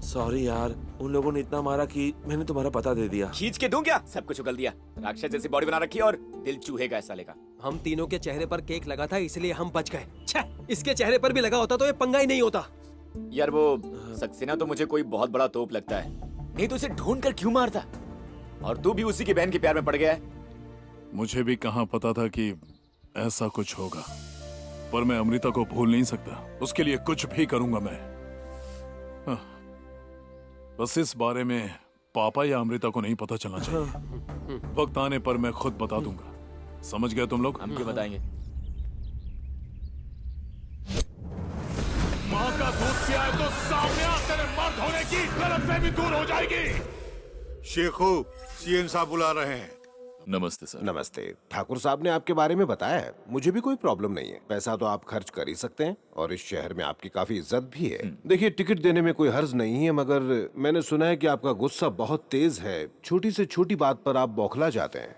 Sorry यार, उन लोगों ने इतना मारा कि मैंने तुम्हारा पता दे दिया। खींच के दूं क्या? सब कुछ उगल दिया। राक्षस जैसी बॉडी बना रखी है और दिल चूहे का ऐसा लेगा। हम तीनों के चेहरे पर केक लगा था इसलिए हम बच गए। छे, इसके चेहरे पर भी लगा होता तो ये पंगा ही नहीं होता। यार वो सक्सेना तो मुझे कोई बहुत बड़ा तोप लगता है, नहीं तो उसे ढूंढ कर क्यों मारता? और तू भी उसी की बहन के प्यार में पड़ गया है। मुझे भी कहाँ पता था कि ऐसा कुछ होगा, पर मैं अमृता को भूल नहीं सकता। उसके लिए कुछ भी करूंगा मैं। हाँ, बस इस बारे में पापा या अमृता को नहीं पता चलना चाहिए। वक्त आने पर मैं खुद बता दूंगा। समझ गए तुम लोग? हम क्यों बताएंगे? माँ का दूध पिया है तो सामने तेरे मर्द होने की गलतफहमी दूर हो जाएगी। शेखू, सीएम साहब बुला रहे हैं। नमस्ते सर। नमस्ते। ठाकुर साहब ने आपके बारे में बताया है। मुझे भी कोई प्रॉब्लम नहीं है। पैसा तो आप खर्च कर ही सकते हैं और इस शहर में आपकी काफी इज्जत भी है। देखिए, टिकट देने में कोई हर्ज नहीं है, मगर मैंने सुना है कि आपका गुस्सा बहुत तेज है। छोटी से छोटी बात पर आप बौखला जाते हैं।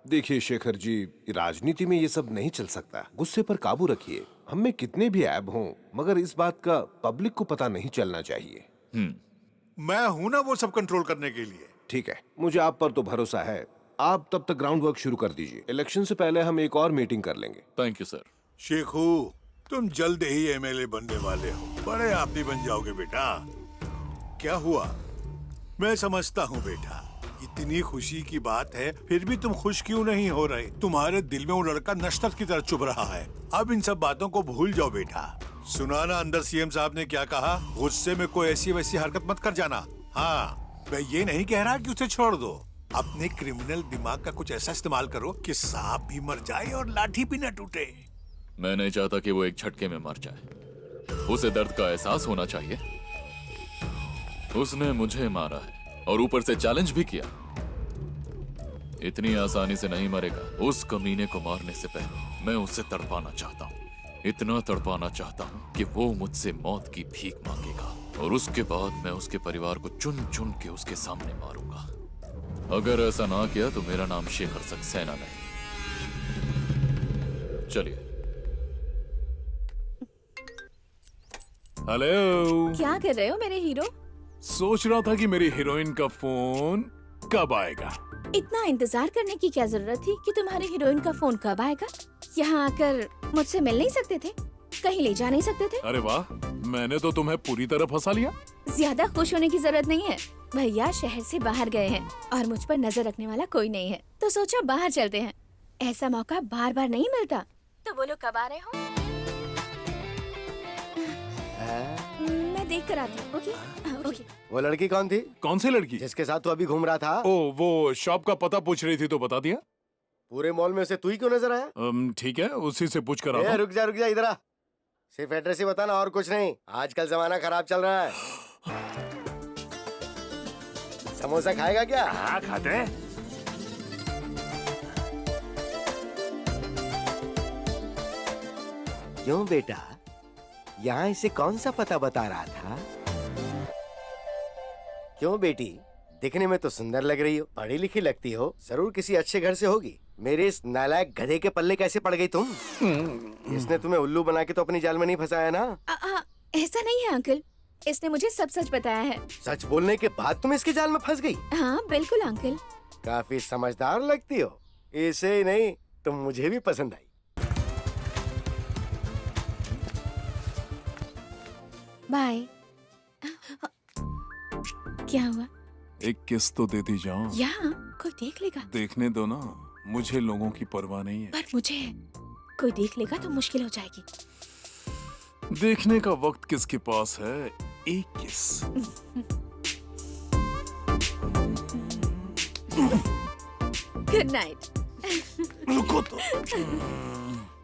देखिए शेखर जी, राजनीति में ये सब नहीं चल सकता। गुस्से पर काबू रखिए। हम में कितने भी ऐब हों, मगर इस बात का पब्लिक को पता नहीं चलना चाहिए। मैं हूं ना वो सब कंट्रोल करने के लिए। ठीक है, मुझे आप पर तो भरोसा है। आप तब तक ग्राउंड वर्क शुरू कर दीजिए। इलेक्शन से पहले हम एक और मीटिंग कर लेंगे। Thank you sir. शेखू, तुम जल्द ही एमएलए बनने वाले हो। बड़े आदमी बन जाओगे बेटा। क्या हुआ? मैं समझता हूँ बेटा, इतनी खुशी की बात है, फिर भी तुम खुश क्यों नहीं हो रहे? तुम्हारे दिल में वो लड़का नश्तर की तरह चुभ रहा है। अब इन सब बातों को भूल जाओ बेटा। सुना ना अंदर सीएम साहब ने क्या कहा? गुस्से में कोई ऐसी वैसी हरकत मत कर जाना। हाँ, मैं ये नहीं कह रहा कि उसे छोड़ दो। अपने क्रिमिनल दिमाग का कुछ ऐसा इस्तेमाल करो कि सांप भी मर जाए और लाठी भी न टूटे। मैं नहीं चाहता कि वो एक झटके में मर जाए। उसे दर्द का एहसास होना चाहिए। उसने मुझे मारा है और ऊपर से चैलेंज भी किया। इतनी आसानी से नहीं मरेगा। उस कमीने को मारने से पहले मैं उसे तड़पाना चाहता हूँ। इतना तड़पाना चाहता हूँ कि वो मुझसे मौत की भीख मांगेगा और उसके बाद मैं उसके परिवार को चुन चुन के उसके सामने मारूंगा। अगर ऐसा ना किया तो मेरा नाम शेखर सक्सेना नहीं। चलिए। हेलो। क्या कर रहे हो मेरे हीरो? सोच रहा था कि मेरी हीरोइन का फोन कब आएगा। इतना इंतजार करने की क्या जरूरत थी कि तुम्हारे हीरोइन का फोन कब आएगा? यहाँ आकर मुझसे मिल नहीं सकते थे? कहीं ले जा नहीं सकते थे? अरे वाह, मैंने तो तुम्हें पूरी तरह फंसा लिया। ज्यादा खुश होने की जरूरत नहीं है। भैया शहर से बाहर गए हैं और मुझ पर नजर रखने वाला कोई नहीं है, तो सोचा बाहर चलते हैं। ऐसा मौका बार बार नहीं मिलता। तो बोलो कब आ रहे हो? मैं देख कर आती हूँ। ओके। वो लड़की कौन थी? कौन सी लड़की? जिसके साथ तू अभी घूम रहा था? ओ, वो शॉप का पता पूछ रही थी तो बता दिया। पूरे मॉल में से तू ही क्यों नजर आया? ठीक है, उसी से पूछ कर ए, आता हूं। रुक जा इधर आ। सिर्फ एड्रेस ही बताना और कुछ नहीं। आजकल जमाना खराब चल रहा है। समोसा खाएगा क्या? हाँ, खाते हैं। क्यों बेटा, यहाँ इसे कौन सा पता बता रहा था? क्यों बेटी, दिखने में तो सुंदर लग रही हो, पढ़ी लिखी लगती हो, जरूर किसी अच्छे घर से होगी। मेरे इस नालायक गधे के पल्ले कैसे पड़ गई तुम? इसने तुम्हें उल्लू बना के तो अपनी जाल में नहीं फंसाया ना? ऐसा नहीं है अंकल, इसने मुझे सब सच बताया है। सच बोलने के बाद तुम इसके जाल में फंस गई? हाँ बिल्कुल अंकल। काफी समझदार लगती हो। इसे ही नहीं, तुम मुझे भी पसंद आई। बाय। क्या हुआ? एक किस तो देती जाओ। यहाँ कोई देख लेगा? देखने दो ना, मुझे लोगों की परवाह नहीं है। पर मुझे कोई देख लेगा तो मुश्किल हो जाएगी। देखने का वक्त किसके पास है? एक किस। Good night. रुको तो।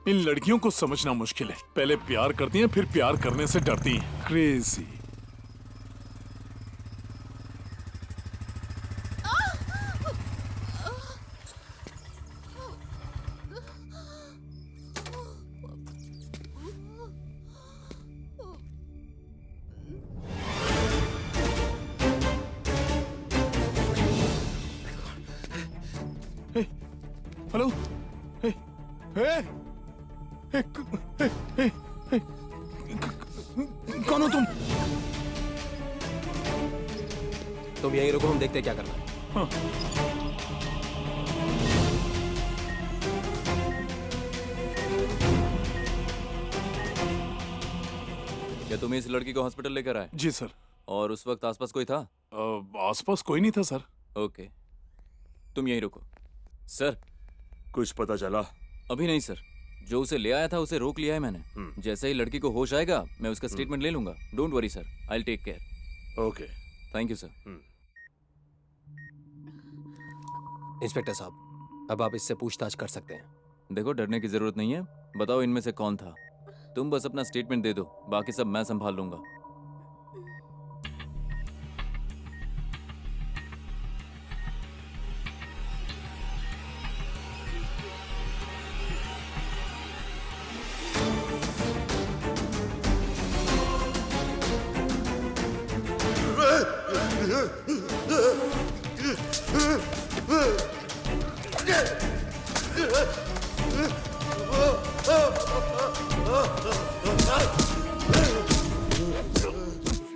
इन लड़कियों को समझना मुश्किल है। पहले प्यार करती हैं, फिर प्यार करने से डरती हैं। क्रेजी। हेलो। कौन हो तुम? तुम यहीं रुको, हम देखते हैं क्या करना है। क्या तुम इस लड़की को हॉस्पिटल लेकर आए? जी सर। और उस वक्त आसपास कोई था? आसपास कोई नहीं था सर। ओके, तुम यहीं रुको। सर, कुछ पता चला? अभी नहीं सर, जो उसे ले आया था उसे रोक लिया है मैंने। जैसे ही लड़की को होश आएगा मैं उसका स्टेटमेंट ले लूंगा। Don't worry sir, I will take care. Okay. Thank you sir. Inspector साहब, अब आप इससे पूछताछ कर सकते हैं। देखो, डरने की जरूरत नहीं है। बताओ इनमें से कौन था। तुम बस अपना स्टेटमेंट दे दो, बाकी सब मैं संभाल लूंगा।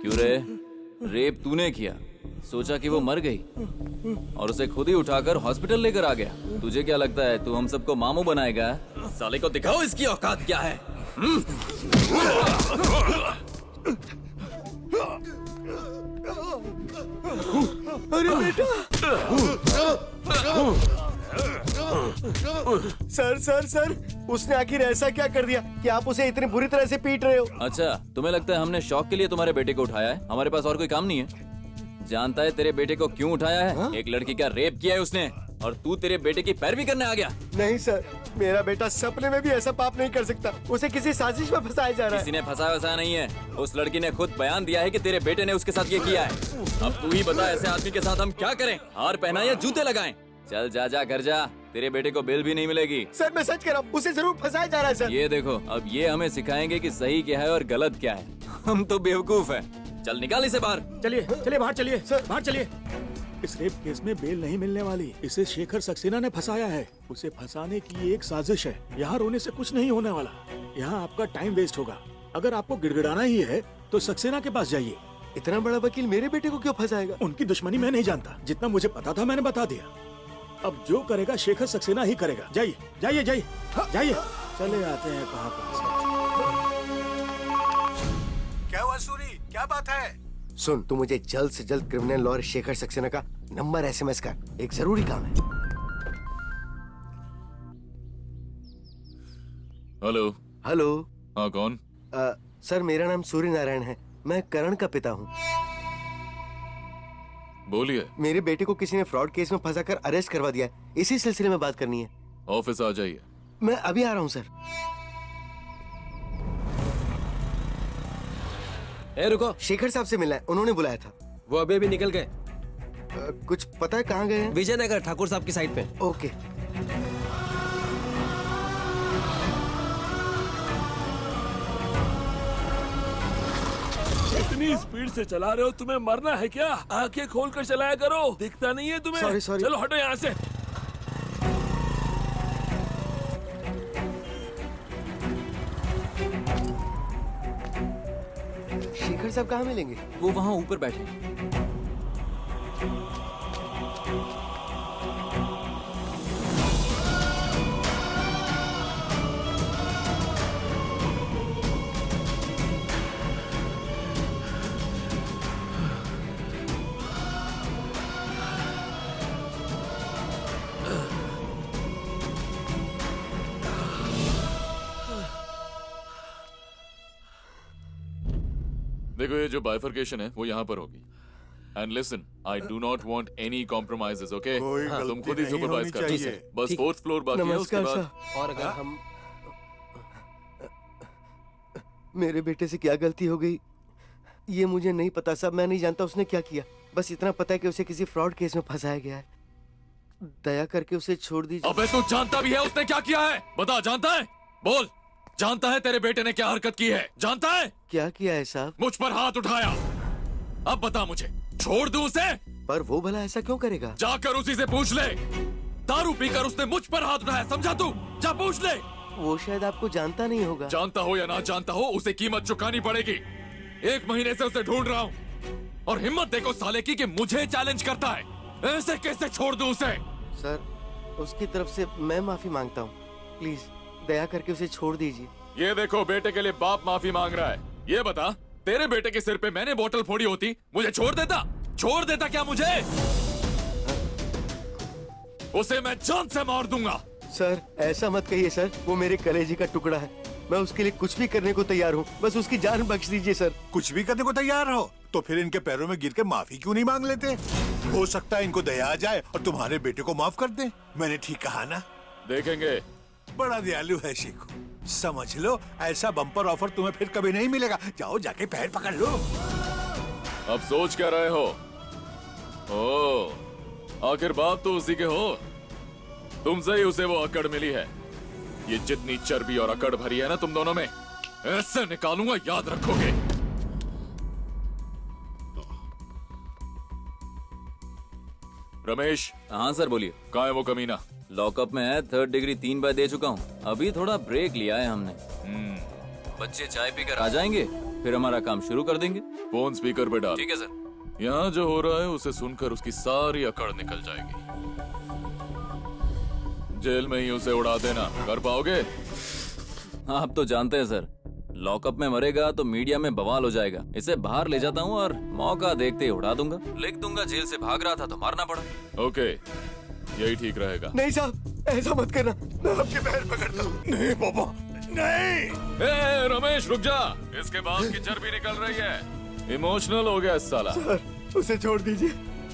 क्यों रे? रेप तूने किया, सोचा कि वो मर गई और उसे खुद ही उठाकर हॉस्पिटल लेकर आ गया। तुझे क्या लगता है तू हम सबको मामू बनाएगा? साले को दिखाओ इसकी औकात क्या है। अरे बेटा! सर, उसने आखिर ऐसा क्या कर दिया कि आप उसे इतनी बुरी तरह से पीट रहे हो? अच्छा, तुम्हें लगता है हमने शौक के लिए तुम्हारे बेटे को उठाया है? हमारे पास और कोई काम नहीं है। जानता है तेरे बेटे को क्यों उठाया है? एक लड़की का रेप किया है उसने और तू तेरे बेटे की पैरवी करने आ गया। नहीं सर, मेरा बेटा सपने में भी ऐसा पाप नहीं कर सकता। उसे किसी साजिश में फंसाया जा रहा किसी है। ने फंसाया वसाया नहीं है। उस लड़की ने खुद बयान दिया है कि तेरे बेटे ने उसके साथ ये किया है। अब तू ही बता, ऐसे आदमी के साथ हम क्या करें? हार पहनाएं या जूते लगाएं? चल जा घर जा, तेरे बेटे को बेल भी नहीं मिलेगी। सर मैं सच कह रहा हूँ, उसे जरूर फंसाया जा रहा है सर। ये देखो, अब ये हमें सिखाएंगे कि सही क्या है और गलत क्या है। हम तो बेवकूफ हैं। चल निकाल इसे बाहर। चलिए बाहर चलिए सर। बाहर चलिए। इस रेप केस में बेल नहीं मिलने वाली। इसे शेखर सक्सेना ने फंसाया है। उसे फंसाने की एक साजिश है। यहाँ रोने से कुछ नहीं होने वाला। यहाँ आपका टाइम वेस्ट होगा। अगर आपको गिड़गिड़ाना ही है तो सक्सेना के पास जाइए। इतना बड़ा वकील मेरे बेटे को क्यों फंसाएगा? उनकी दुश्मनी मैं नहीं जानता। जितना मुझे पता था मैंने बता दिया। अब जो करेगा शेखर सक्सेना ही करेगा। जाइए जाइए जाइए जाइए। चले आते हैं कहाँ पर। क्या हुआ सूरी, क्या बात है? सुन, तू मुझे जल्द से जल्द क्रिमिनल लॉयर शेखर सक्सेना का नंबर SMS कर, एक जरूरी काम है। हेलो। हेलो। हाँ, कौन? सर मेरा नाम सूर्य नारायण है। मैं करण का पिता हूँ। बोलिए। मेरे बेटे को किसी ने फ्रॉड केस में फंसाकर अरेस्ट करवा दिया है। इसी सिलसिले में बात करनी है। ऑफिस आ जाइए। मैं अभी आ रहा हूँ सर। रुको, शेखर साहब से मिलना है, उन्होंने बुलाया था। वो अभी निकल गए। कुछ पता है कहाँ गए हैं? विजयनगर ठाकुर साहब की साइड पे। ओके। इतनी स्पीड से चला रहे हो, तुम्हें मरना है क्या? आंखें खोल कर चलाया करो, दिखता नहीं है तुम्हें? सॉरी। चलो हटो यहाँ से। शेखर साहब कहाँ मिलेंगे? वो वहाँ ऊपर बैठे। देखो, ये जो बाइफर्केशन है वो यहाँ पर होगी। And listen, I do not want any compromises, okay? कोई तुम गलती खुद ही नहीं सुपरवाइज होनी कर। चाहिए। बस 4th फ्लोर बाकी है, उसके नमस्कार बाद। सर। और अगर हम मेरे बेटे से क्या गलती हो गई ये मुझे नहीं पता साहब। मैं नहीं जानता उसने क्या किया। बस इतना पता है कि उसे किसी फ्रॉड केस में फंसाया गया है। दया करके उसे छोड़ दीजिए। अबे तू जानता भी है उसने क्या किया है? बता, जानता है? बोल, जानता है तेरे बेटे ने क्या हरकत की है? जानता है? क्या किया है साहब? मुझ पर हाथ उठाया। अब बता मुझे, छोड़ दूं उसे? पर वो भला ऐसा क्यों करेगा? जाकर उसी से पूछ ले। दारू पीकर उसने मुझ पर हाथ उठाया, समझा तू? जा पूछ ले। वो शायद आपको जानता नहीं होगा। जानता हो या ना जानता हो, उसे कीमत चुकानी पड़ेगी। 1 महीने से उसे ढूंढ रहा हूँ। और हिम्मत देखो साले की कि मुझे चैलेंज करता है। ऐसे कैसे छोड़ दूं उसे? सर, उसकी तरफ से मैं माफी मांगता हूँ। प्लीज दया करके उसे छोड़ दीजिए। ये देखो, बेटे के लिए बाप माफी मांग रहा है। ये बता, तेरे बेटे के सिर पे मैंने बोतल फोड़ी होती, मुझे छोड़ देता? छोड़ देता क्या मुझे? उसे मैं जान से मार दूंगा। सर, ऐसा मत कहिए सर, वो मेरे कलेजी का टुकड़ा है। मैं उसके लिए कुछ भी करने को तैयार हूँ, बस उसकी जान बख्श दीजिए सर। कुछ भी करने को तैयार हो तो फिर इनके पैरों में गिर के माफी क्यों नहीं मांग लेते? हो सकता है इनको दया आ जाए और तुम्हारे बेटे को माफ कर दे। मैंने ठीक कहा ना? देखेंगे। बड़ा दयालु है शेखू। समझ लो, ऐसा बम्पर ऑफर तुम्हें फिर कभी नहीं मिलेगा। जाओ जाके पैर पकड़ लो। अब सोच क्या रहे हो? ओ, आखिर बात तो उसी के हो। तुमसे ही उसे वो अकड़ मिली है। ये जितनी चर्बी और अकड़ भरी है ना तुम दोनों में, ऐसे निकालूंगा, याद रखोगे। रमेश। हाँ सर, बोलिए। कहाँ है वो कमीना? लॉकअप में है, 3rd डिग्री 3 बार दे चुका हूँ। अभी थोड़ा ब्रेक लिया है हमने। बच्चे चाय पीकर आ जाएंगे, फिर हमारा काम शुरू कर देंगे। फोन स्पीकर पे डाल। ठीक है सर। यहाँ जो हो रहा है उसे सुनकर उसकी सारी अकड़ निकल जाएगी। जेल में ही उसे उड़ा देना। कर पाओगे? आप तो जानते हैं सर, लॉकअप में मरेगा तो मीडिया में बवाल हो जाएगा। इसे बाहर ले जाता हूँ और मौका देखते ही उड़ा दूंगा। लिख दूंगा जेल से भाग रहा था तो मारना पड़ा। ओके, यही ठीक रहेगा। नहीं साहब, ऐसा मत करना, मैं आपके पैर पकड़ता हूँ। नहीं पापा, नहीं। ए, रमेश रुक जा, इसके बाद की चर्बी निकल रही है। इमोशनल हो गया इस साला। सर, उसे छोड़ दीजिए,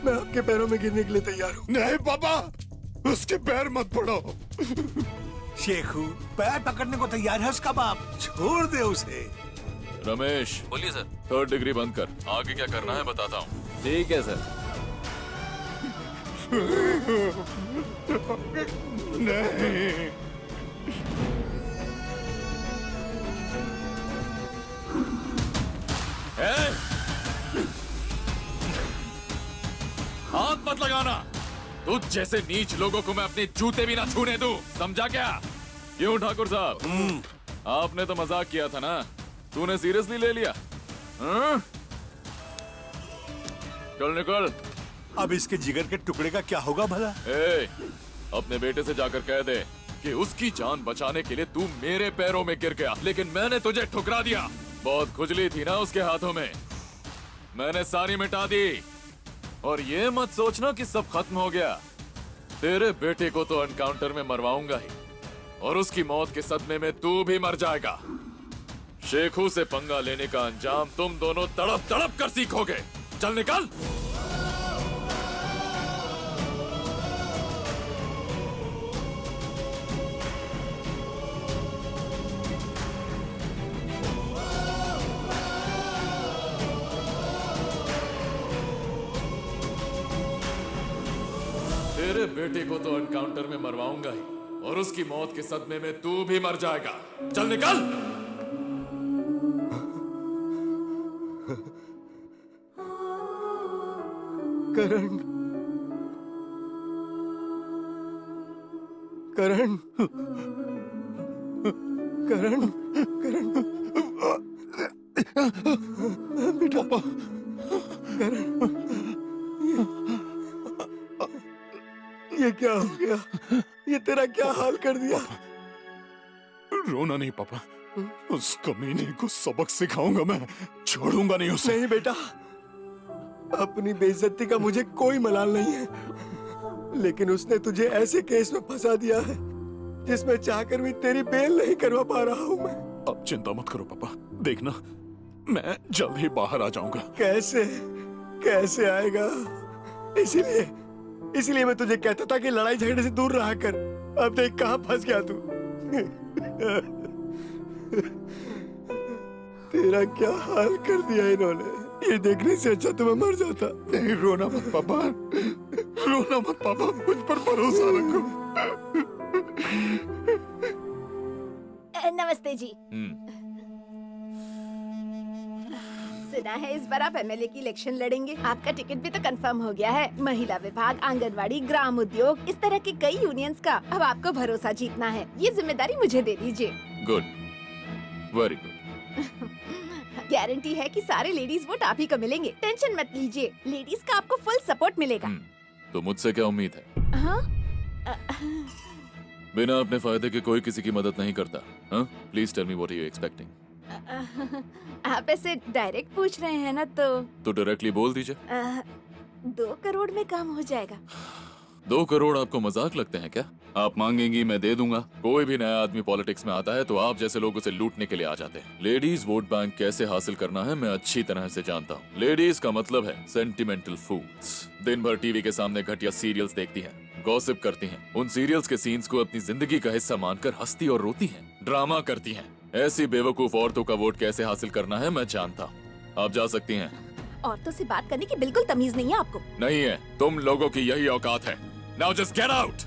मैं आपके पैरों में गिरने के लिए तैयार हूँ। नहीं पापा, उसके पैर मत पड़ो। शेखू, पैर पकड़ने को तैयार है उसका बाप, छोड़ दे उसे। रमेश। बोलिए सर। 3rd डिग्री बंद कर। आगे क्या करना है बताता हूँ। ठीक है सर। नहीं। हाथ मत लगाना। तुझ जैसे नीच लोगों को मैं अपने जूते भी ना छूने दूं, समझा क्या? क्यों ठाकुर साहब, आपने तो मजाक किया था ना, तूने सीरियसली ले लिया? चल निकल। अब इसके जिगर के टुकड़े का क्या होगा भला? अपने बेटे से जाकर कह दे कि उसकी जान बचाने के लिए तू मेरे पैरों में गिर गया, लेकिन मैंने तुझे ठुकरा दिया। बहुत खुजली थी ना उसके हाथों में, मैंने सारी मिटा दी। और ये मत सोचना कि सब खत्म हो गया। तेरे बेटे को तो एनकाउंटर में मरवाऊंगा ही, और उसकी मौत के सदमे में तू भी मर जाएगा। शेखू से पंगा लेने का अंजाम तुम दोनों तड़प तड़प कर सीखोगे। चल निकल। तेरे बेटे को तो एनकाउंटर में मरवाऊंगा ही, और उसकी मौत के सदमे में तू भी मर जाएगा। चल निकल। करण, करण, करण, करण, बेटा, करण, ये क्या हो गया? ये तेरा क्या हाल कर दिया? रोना नहीं पापा, उस कमीने को सबक सिखाऊंगा मैं, छोड़ूंगा नहीं उसे। नहीं बेटा, अपनी बेइज्जती का मुझे कोई मलाल नहीं है, लेकिन उसने तुझे ऐसे केस में फंसा दिया है जिसमें चाहकर भी तेरी बेल नहीं करवा पा रहा हूँ मैं। अब चिंता मत करो पापा, देखना मैं जल्द ही बाहर आ जाऊंगा। कैसे कैसे आएगा? इसीलिए मैं तुझे कहता था कि लड़ाई झगड़े से दूर रहा कर। अब देख कहाँ फंस गया तू। तेरा क्या हाल कर दिया इन्होंने। ये देखने से अच्छा तो मैं मर जाता। नहीं, रोना मत पापा, रोना मत पापा, मुझ पर भरोसा रखो। नमस्ते जी। सुना है इस बार आप एमएलए की इलेक्शन लड़ेंगे। आपका टिकट भी तो कंफर्म हो गया है। महिला विभाग, आंगनवाड़ी, ग्राम उद्योग, इस तरह के कई यूनियंस का अब आपको भरोसा जीतना है। ये जिम्मेदारी मुझे दे दीजिए। Good, very good. गारंटी है कि सारे लेडीज वोट आप ही को मिलेंगे। टेंशन मत लीजिए, लेडीज का आपको फुल सपोर्ट मिलेगा। तो मुझसे क्या उम्मीद है? हाँ? बिना अपने फायदे के कोई किसी की मदद नहीं करता। Please tell me what are you expecting? आप ऐसे डायरेक्ट पूछ रहे हैं ना, तो डायरेक्टली बोल दीजिए। 2 करोड़ में काम हो जाएगा। 2 करोड़ आपको मजाक लगते हैं क्या? आप मांगेंगी, मैं दे दूंगा। कोई भी नया आदमी पॉलिटिक्स में आता है तो आप जैसे लोग उसे लूटने के लिए आ जाते हैं। लेडीज वोट बैंक कैसे हासिल करना है मैं अच्छी तरह से जानता हूँ। लेडीज का मतलब है सेंटिमेंटल फूल्स। दिन भर टीवी के सामने घटिया सीरियल्स देखती हैं, गॉसिप करती हैं, उन सीरियल्स के सीन्स को अपनी जिंदगी का हिस्सा मानकर हंसती और रोती हैं, ड्रामा करती हैं। ऐसी बेवकूफ औरतों का वोट कैसे हासिल करना है मैं जानता हूँ। आप जा सकती हैं। औरतों से बात करने की बिल्कुल तमीज नहीं है आपको। नहीं है, तुम लोगों की यही औकात है। Now just get out!